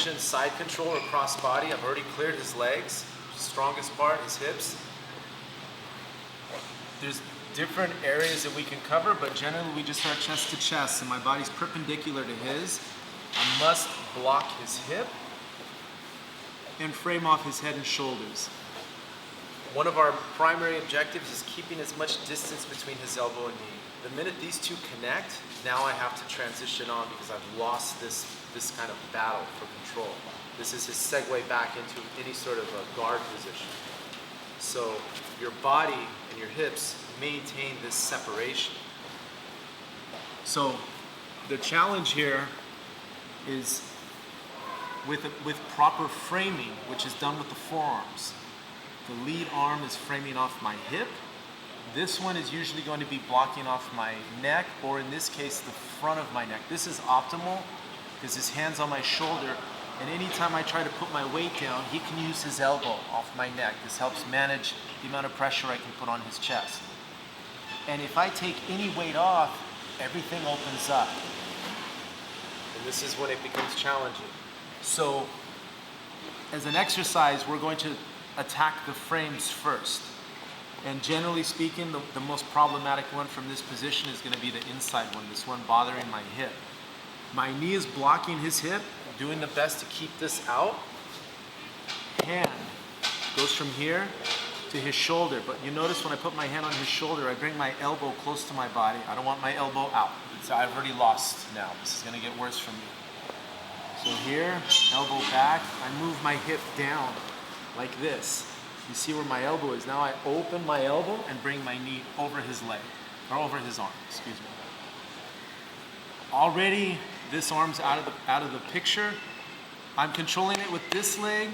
position, side control or cross body. I've already cleared his legs. Strongest part, his hips. There's different areas that we can cover, but generally we just start chest to chest, and my body's perpendicular to his. I must block his hip and frame off his head and shoulders. One of our primary objectives is keeping as much distance between his elbow and knee. The minute these two connect, now I have to transition on because I've lost this kind of battle for control. This is his segue back into any sort of a guard position. So your body and your hips maintain this separation. So the challenge here is with proper framing, which is done with the forearms. The lead arm is framing off my hip. This one is usually going to be blocking off my neck, or in this case, the front of my neck. This is optimal because his hand's on my shoulder, and anytime I try to put my weight down, he can use his elbow off my neck. This helps manage the amount of pressure I can put on his chest. And if I take any weight off, everything opens up. And this is when it becomes challenging. So, as an exercise, we're going to attack the frames first. And generally speaking, the most problematic one from this position is going to be the inside one, this one bothering my hip. My knee is blocking his hip, doing the best to keep this out. Hand goes from here to his shoulder, but you notice when I put my hand on his shoulder, I bring my elbow close to my body. I don't want my elbow out. So I've already lost now. This is going to get worse from me. So here, elbow back, I move my hip down like this. You see where my elbow is. Now I open my elbow and bring my knee over his leg, or over his arm, excuse me. Already, this arm's out of the picture. I'm controlling it with this leg.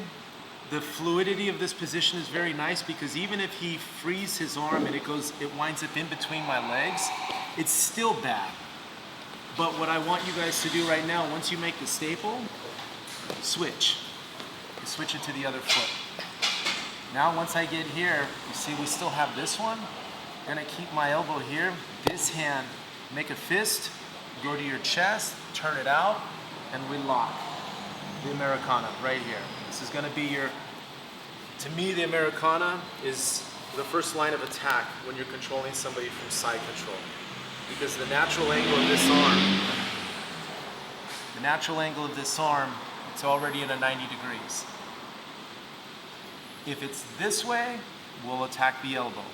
The fluidity of this position is very nice because even if he frees his arm and it winds up in between my legs, it's still bad. But what I want you guys to do right now, once you make the staple, switch. You switch it to the other foot. Now once I get here, you see we still have this one. I'm gonna keep my elbow here. This hand, make a fist, go to your chest, turn it out, and we lock. The Americana right here. This is gonna be to me the Americana is the first line of attack when you're controlling somebody from side control. Because the natural angle of this arm, it's already at a 90 degrees. If it's this way, we'll attack the elbow.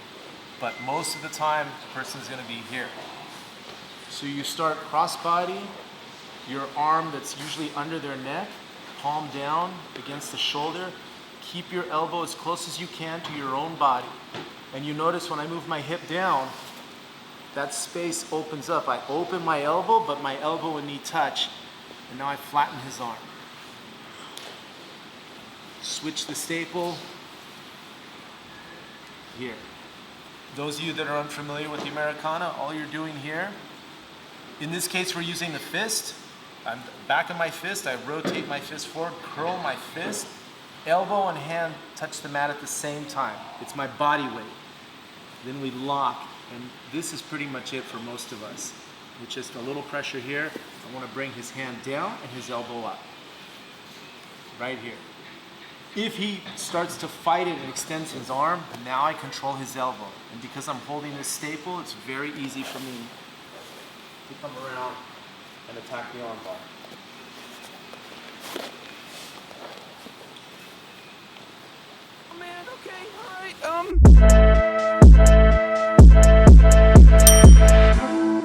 But most of the time, the person's gonna be here. So you start cross body, your arm that's usually under their neck, palm down against the shoulder. Keep your elbow as close as you can to your own body. And you notice when I move my hip down, that space opens up. I open my elbow, but my elbow and knee touch. And now I flatten his arm. Switch the staple. Here. Those of you that are unfamiliar with the Americana, all you're doing here, in this case we're using the fist. I'm back of my fist, I rotate my fist forward, curl my fist, elbow and hand touch the mat at the same time. It's my body weight. Then we lock, and this is pretty much it for most of us. With just a little pressure here, I want to bring his hand down and his elbow up. Right here. If he starts to fight it and extends his arm, now I control his elbow. And because I'm holding this staple, it's very easy for me to come around and attack the arm bar. Oh man, okay, alright,